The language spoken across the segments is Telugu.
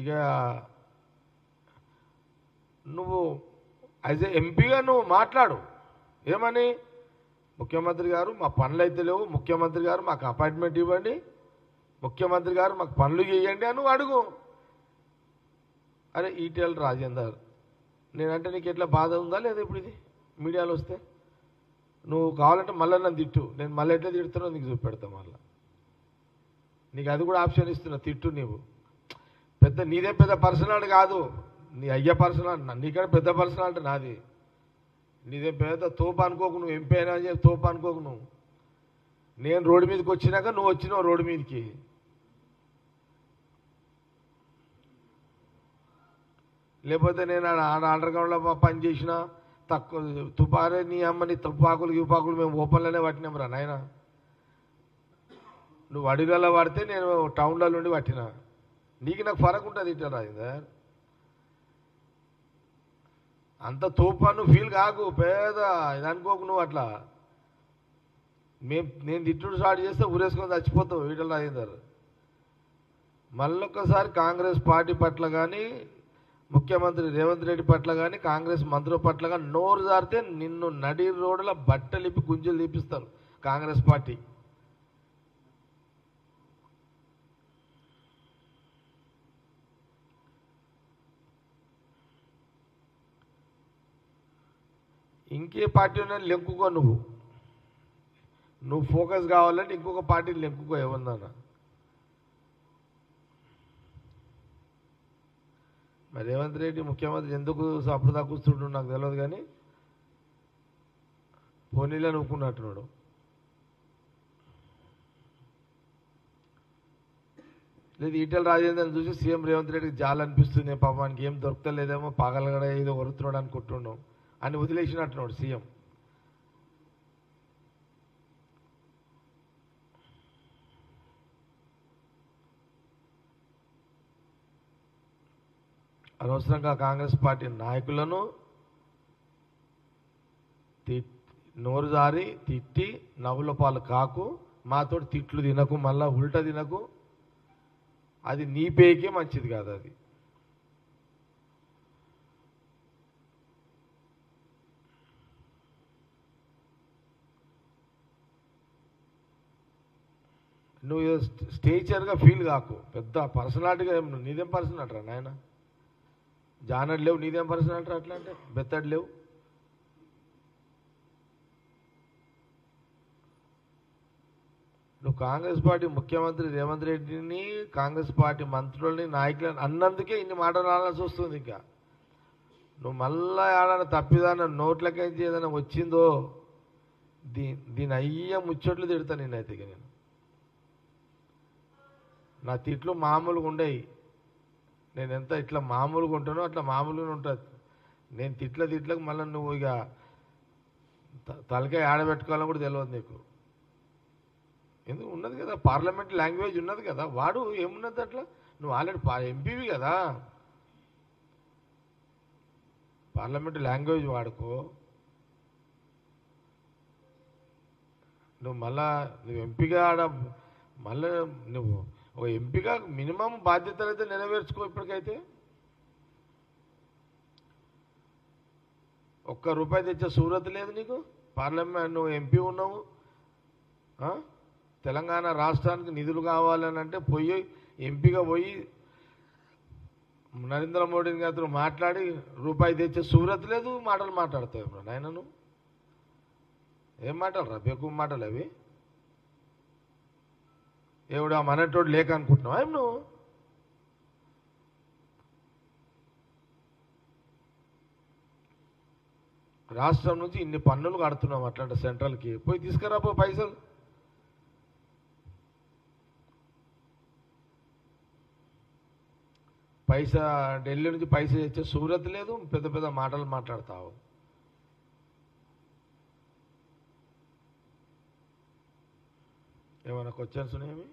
ఇక నువ్వు యాజ్ ఏ ఎంపీగా నువ్వు మాట్లాడు. ఏమని, ముఖ్యమంత్రి గారు మా పనులు అయితే లేవు, ముఖ్యమంత్రి గారు మాకు అపాయింట్మెంట్ ఇవ్వండి, ముఖ్యమంత్రి గారు మాకు పనులు చేయండి అని నువ్వు అడుగు. అరే ఈటెల రాజేందర్, నేనంటే నీకు ఎట్లా బాధ ఉందా లేదా? ఇప్పుడు ఇది మీడియాలో వస్తే నువ్వు కావాలంటే మళ్ళీ నన్ను తిట్టు, నేను మళ్ళీ ఎట్లా తిడుతున్నా నీకు చూపెడతా. మళ్ళీ నీకు అది కూడా ఆప్షన్ ఇస్తున్నా, తిట్టు. నీవు పెద్ద నీదే పెద్ద పర్సనాలిటీ కాదు, నీ అయ్యే పర్సనాలిటీ, నీకంటే పెద్ద పర్సనాలిటీ నాది. నీదే పెద్ద తోపు అనుకోకు, నువ్వు ఎంపీ అయినా అని చెప్పి తోపు అనుకోకు. నువ్వు నేను రోడ్డు మీదకి వచ్చినాక నువ్వు వచ్చినావు రోడ్డు మీదకి. లేకపోతే నేను అండర్ గ్రౌండ్లో పని చేసిన తక్కువ తుపారే నీ అమ్మని తుపాకులు మేము ఓపెన్లోనే పట్టినాం రా నాయన. నువ్వు అడవిలో పడితే నేను టౌన్లో నుండి పట్టినా. నీకు నాకు ఫరక్ ఉంటుంది ఇట్లా రాజేందర్. అంత తోపాను ఫీల్ కాకు, పేద ఇది అనుకోకు నువ్వు. అట్లా నేను తిట్టుడు స్టార్ట్ చేస్తే ఊరేసుకొని చచ్చిపోతావు ఈటల రాజేందర్. మళ్ళొక్కసారి కాంగ్రెస్ పార్టీ పట్ల కానీ, ముఖ్యమంత్రి రేవంత్ రెడ్డి పట్ల కానీ, కాంగ్రెస్ మంత్రుల పట్ల కానీ నోరు జారితే నిన్ను నడి రోడ్ల బట్టలిప్పి గుంజలు తీపిస్తారు కాంగ్రెస్ పార్టీ. ఇంకే పార్టీ ఉన్నది లెంకుకో. నువ్వు ఫోకస్ కావాలంటే ఇంకొక పార్టీని లెంకుకో ఏమన్నా. మరి రేవంత్ రెడ్డి ముఖ్యమంత్రి ఎందుకు అప్పుడు కూర్చుంటు నాకు తెలియదు, కానీ పోనీలో నవ్వుకున్నట్టున్నాడు. లేదు ఈటెల రాజేందర్ని చూసి సీఎం రేవంత్ రెడ్డికి జాలనిపిస్తుంది, పాపానికి ఏం దొరకలేదేమో, పాగలగడ ఏదో వరుతున్నాడు అనుకుంటున్నాం అని వదిలేసినట్టున్నాడు సీఎం. అనవసరంగా కాంగ్రెస్ పార్టీ నాయకులను నోరు జారి తిట్టి నవ్వుల పాలు కాకు, మాతోటి తిట్లు తినకు, మళ్ళా ఉల్టా తినకు. అది నీ పేకే మంచిది కాదు. అది నువ్వు స్టేచర్గా ఫీల్ కాకు, పెద్ద పర్సనాలిటీగా నీదేం పర్సనాలిటీ రా నాయన. జానడ్ లేవు, నీదేం పర్సనాలిటీ రా అట్లా అంటే, బెత్తడు లేవు. నువ్వు కాంగ్రెస్ పార్టీ ముఖ్యమంత్రి రేవంత్ రెడ్డిని, కాంగ్రెస్ పార్టీ మంత్రులని, నాయకులని అన్నందుకే ఇన్ని మాటలు ఆడాల్సి వస్తుంది. ఇంకా నువ్వు మళ్ళా ఆడన తప్పిదాన నోట్లకేంచి ఏదైనా వచ్చిందో దీని అయ్య ముచ్చట్లు తిడతా నేనైతే. ఇక నేను నా తిట్లు మామూలుగా ఉండేవి, నేను ఎంత ఇట్లా మామూలుగా ఉంటానో అట్లా మామూలుగా ఉంటుంది. నేను తిట్లకు మళ్ళీ నువ్వు ఇక తలకాయ ఆడబెట్టుకోవాలని కూడా తెలియదు నీకు. ఎందుకు ఉన్నది కదా, పార్లమెంట్ లాంగ్వేజ్ ఉన్నది కదా, వాడు ఏమున్నది అట్లా. నువ్వు ఆల్రెడీ ఎంపీవి కదా, పార్లమెంట్ లాంగ్వేజ్ వాడుకో. నువ్వు నువ్వు ఎంపీగా మళ్ళీ నువ్వు ఒక ఎంపీగా మినిమం బాధ్యతలు అయితే నెరవేర్చుకో. ఇప్పటికైతే ₹1 తెచ్చే సూరత్ లేదు నీకు. పార్లమెంట్ నువ్వు ఎంపీ ఉన్నావు, తెలంగాణ రాష్ట్రానికి నిధులు కావాలని అంటే పోయి ఎంపీగా పోయి నరేంద్ర మోడీ గారితో మాట్లాడి ₹1 తెచ్చే సూరత్ లేదు. మాటలు మాట్లాడతావు ఇప్పుడు నాయన. నువ్వు ఏం మాటలు రా, బెక్కు మాటలు అవి. ఎవడు మనటోడు లేక అనుకుంటున్నావు ఏం నువ్వు? రాష్ట్రం నుంచి ఇన్ని పన్నులు కడుతున్నావు అట్లాంటి సెంట్రల్కి, పోయి తీసుకురా పైసలు. ఢిల్లీ నుంచి పైసా తెచ్చే సూరత్ లేదు, పెద్ద పెద్ద మాటలు మాట్లాడతావు. ఏమైనా క్వశ్చన్స్ ఉన్నాయేమి?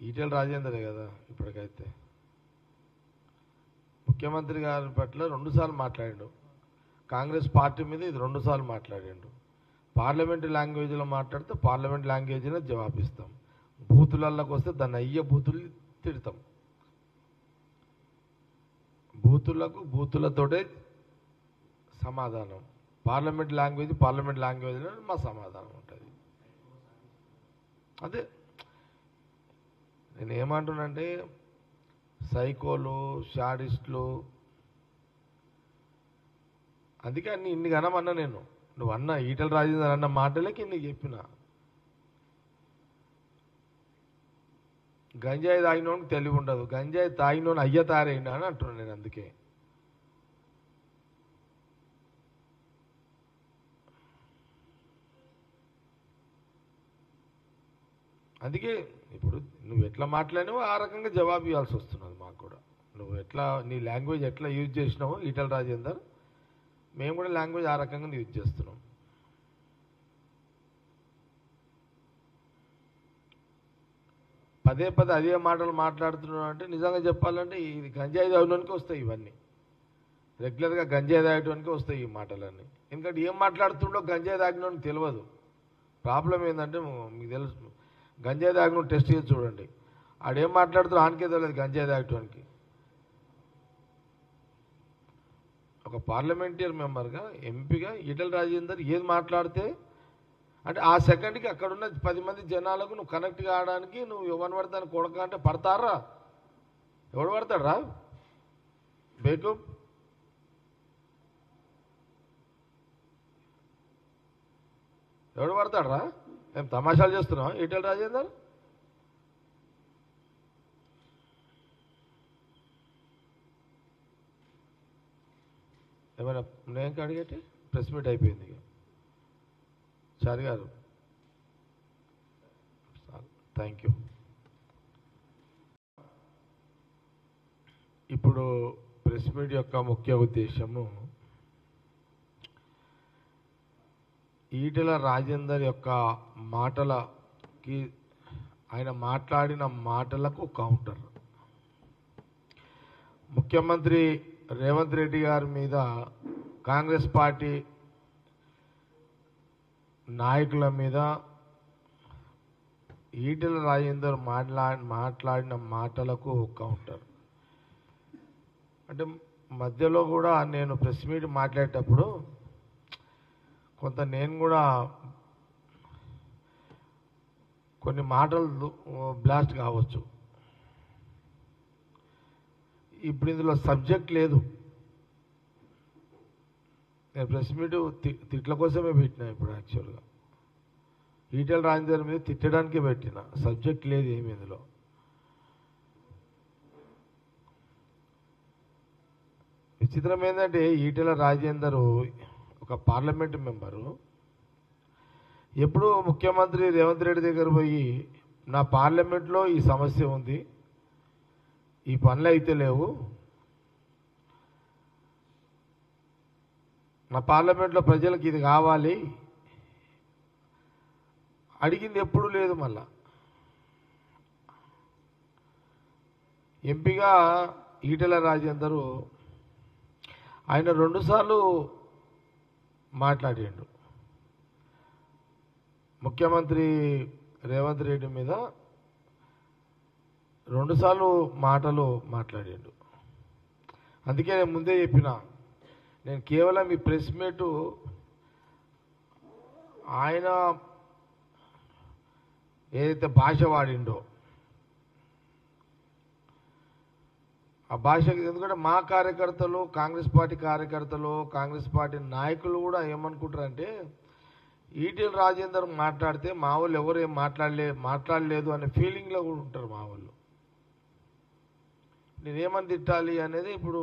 ఈటెల రాజేందరే కదా ఇప్పటికైతే. ముఖ్యమంత్రి గారి పట్ల 2 సార్లు మాట్లాడాడు. కాంగ్రెస్ పార్టీ మీద ఇది 2 సార్లు మాట్లాడిండు. పార్లమెంటరీ లాంగ్వేజ్లో మాట్లాడితే పార్లమెంట్ లాంగ్వేజ్లో జవాబిస్తాం. బూతులలోకి వస్తే దాన్ని అయ్యే బూతులు తిడతాం. బూతులతోటే సమాధానం. పార్లమెంట్ లాంగ్వేజ్లో మా సమాధానం ఉంటుంది. అదే నేను ఏమంటున్నానంటే సైకోలు, షాడిస్టులు, అందుకే ఇన్ని గనమన్నా నేను. నువ్వు అన్న ఈటల రాజేందర్ అన్న మాటలకి నీకు చెప్పిన. గంజాయి తాగినోనికి తెలివి ఉండదు, గంజాయి తాగినోని అయ్య తారైనా అని అంటున్నాను నేను. అందుకే ఇప్పుడు నువ్వు ఎట్లా మాట్లాడినావో ఆ రకంగా జవాబు ఇవ్వాల్సి వస్తున్నది మాకు కూడా. నువ్వు ఎట్లా నీ లాంగ్వేజ్ ఎట్లా యూజ్ చేసినావో ఈటల రాజేందర్, మేము కూడా లాంగ్వేజ్ ఆ రకంగా యూజ్ చేస్తున్నాం. పదే అదే మాటలు మాట్లాడుతున్నావు అంటే నిజంగా చెప్పాలంటే ఇది గంజాయి తాగడానికి వస్తాయి ఇవన్నీ. రెగ్యులర్గా గంజాయి తాగడానికి వస్తాయి ఈ మాటలన్నీ. ఎందుకంటే ఏం మాట్లాడుతుండో గంజాయి తాగినోనికి తెలియదు. ప్రాబ్లం ఏంటంటే మీకు తెలుసు, గంజాయి తాగిన టెస్ట్ చేసి చూడండి, ఆడేం మాట్లాడుతారో ఆనికే తెలియదు గంజాయి తాగటానికి. ఒక పార్లమెంటరీ మెంబర్గా, ఎంపీగా ఈటల రాజేందర్ ఏది మాట్లాడితే అంటే ఆ సెకండ్కి అక్కడున్న 10 మంది జనాలకు నువ్వు కనెక్ట్ కావడానికి నువ్వు ఎవరిని పడతాను కొడక అంటే పడతారా? ఎవడు పడతాడరా బేకూప్? ఎవడు పడతాడరా? ఏం తమాషాలు చేస్తున్నావా ఈటల రాజేందర్? ఏమైనా నేను అడిగేటి ప్రెస్ మీట్ అయిపోయింది. ఇక చారి గారు థ్యాంక్ యూ. ఇప్పుడు ప్రెస్ మీట్ యొక్క ముఖ్య ఉద్దేశము ఈటల రాజేందర్ యొక్క మాటలకి, ఆయన మాట్లాడిన మాటలకు కౌంటర్. ముఖ్యమంత్రి రేవంత్ రెడ్డి గారి మీద కాంగ్రెస్ పార్టీ నాయకుల మీద ఈటల రాజేందర్ మాట్లాడిన మాటలకు కౌంటర్. అంటే మధ్యలో కూడా నేను ప్రెస్ మీట్ మాట్లాడేటప్పుడు కొంత నేను కూడా కొన్ని మాటలు బ్లాస్ట్ కావచ్చు. ఇప్పుడు ఇందులో సబ్జెక్ట్ లేదు. నేను ప్రెస్ మీట్ తిట్ల కోసమే పెట్టినా. ఇప్పుడు యాక్చువల్గా ఈటల రాజేందర్ మీద తిట్టడానికే పెట్టిన, సబ్జెక్ట్ లేదు ఏమి ఇందులో. విచిత్రం ఏంటంటే ఈటల రాజేందర్ ఒక పార్లమెంట్ మెంబరు ఎప్పుడు ముఖ్యమంత్రి రేవంత్ రెడ్డి దగ్గర పోయి నా పార్లమెంట్లో ఈ సమస్య ఉంది, ఈ పనులు అయితే లేవు, నా పార్లమెంట్లో ప్రజలకు ఇది కావాలి అడిగింది ఎప్పుడు లేదు. మళ్ళా ఎంపీగా ఈటల రాజేందరు ఆయన 2 సార్లు మాట్లాడిండు ముఖ్యమంత్రి రేవంత్ రెడ్డి మీద. 2 సార్లు మాటలు మాట్లాడిండు. అందుకే నేను ముందే చెప్పిన, నేను కేవలం ఈ ప్రెస్ మీటు ఆయన ఏదైతే భాష వాడిండో ఆ భాషకి, ఎందుకంటే మా కార్యకర్తలు, కాంగ్రెస్ పార్టీ కార్యకర్తలు, కాంగ్రెస్ పార్టీ నాయకులు కూడా ఏమనుకుంటారంటే ఈటల రాజేందర్ మాట్లాడితే మా వాళ్ళు ఎవరు ఏం మాట్లాడలేదు అనే ఫీలింగ్లో కూడా ఉంటారు మా వాళ్ళు. నేనేమని తిట్టాలి అనేది ఇప్పుడు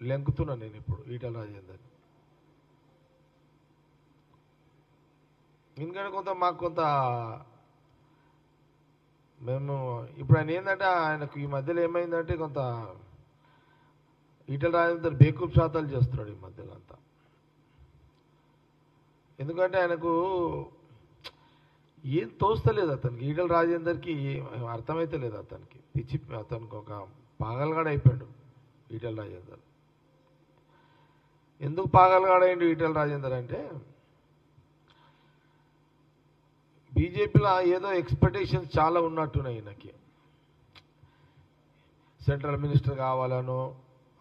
లెంకుతున్నా నేను ఇప్పుడు ఈటల రాజేందర్. ఎందుకంటే మాకు కొంత మేము ఇప్పుడు ఆయన ఏంటంటే ఆయనకు ఈ మధ్యలో ఏమైందంటే కొంత ఈటల రాజేందర్ బేకూప్ శాతాలు చేస్తున్నాడు ఈ మధ్యలో అంతా. ఎందుకంటే ఆయనకు ఏం తోస్తలేదు అతనికి, ఈటల రాజేందర్కి అర్థమైతే లేదు అతనికి. అతనికి ఒక పాగలగాడు అయిపోయాడు ఈటల రాజేందర్. ఎందుకు పాగలగాడైండు ఈటెల రాజేందర్ అంటే బీజేపీలో ఏదో ఎక్స్పెక్టేషన్స్ చాలా ఉన్నట్టున్నాయి ఈయనకి. సెంట్రల్ మినిస్టర్ కావాలనో,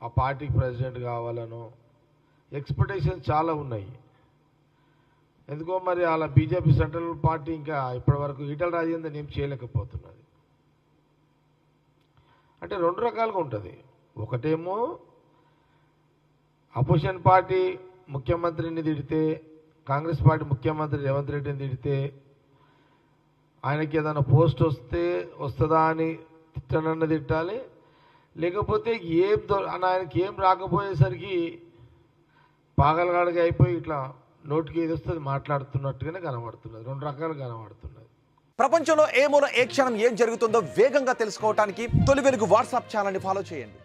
ఆ పార్టీకి ప్రెసిడెంట్ కావాలనో ఎక్స్పెక్టేషన్స్ చాలా ఉన్నాయి. ఎందుకో మరి అలా బీజేపీ సెంట్రల్ పార్టీ ఇంకా ఇప్పటివరకు ఈటెల రాజేందర్ ఏం చేయలేకపోతున్నది. అంటే రెండు రకాలుగా ఉంటుంది. ఒకటేమో అపోజిషన్ పార్టీ ముఖ్యమంత్రిని తిడితే, కాంగ్రెస్ పార్టీ ముఖ్యమంత్రి రేవంత్ రెడ్డిని తిడితే ఆయనకి ఏదైనా పోస్ట్ వస్తుందా అని తిట్టనన్న తిట్టాలి, లేకపోతే ఆయనకి ఏం రాకపోయేసరికి పాగలగాడిగా అయిపోయి ఇట్లా నోటికి ఏది వస్తుంది మాట్లాడుతున్నట్టుగానే కనబడుతున్నది. రెండు రకాలు కనబడుతున్నది. ప్రపంచంలో ఏ మూల ఏ క్షణం ఏం జరుగుతుందో వేగంగా తెలుసుకోవడానికి తొలి వెలుగు వాట్సాప్ ఛానల్ని ఫాలో చేయండి.